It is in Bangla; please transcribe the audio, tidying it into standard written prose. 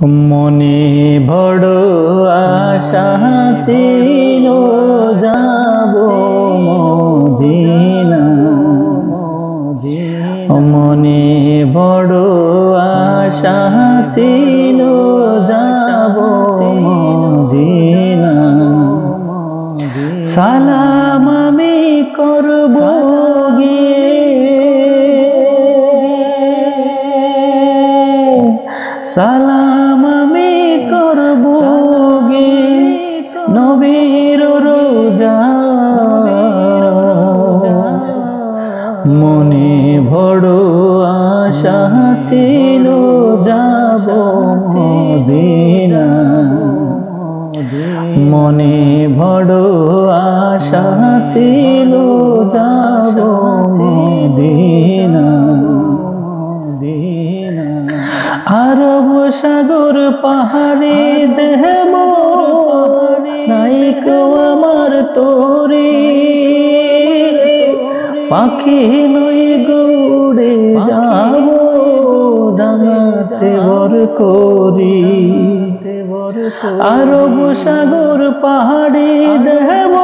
মনে বড় আশা ছিল যাব মদিনা। মনে বড় আশা ছিল যাব মদিনা। সালাম আমি করব সালাম আমি করব গে নবীর রোজা। মনে বড় আশা ছিল যাব মদিনা। মনে বড় আশা ছিল যাব মদিনা। আরব সাগর পাহাড়ে দেব নাইক আমার তোরে। পাখি নই গৌড়ে যাব ডাঙাতে বর করি। আরব সাগর পাহাড়ে দেব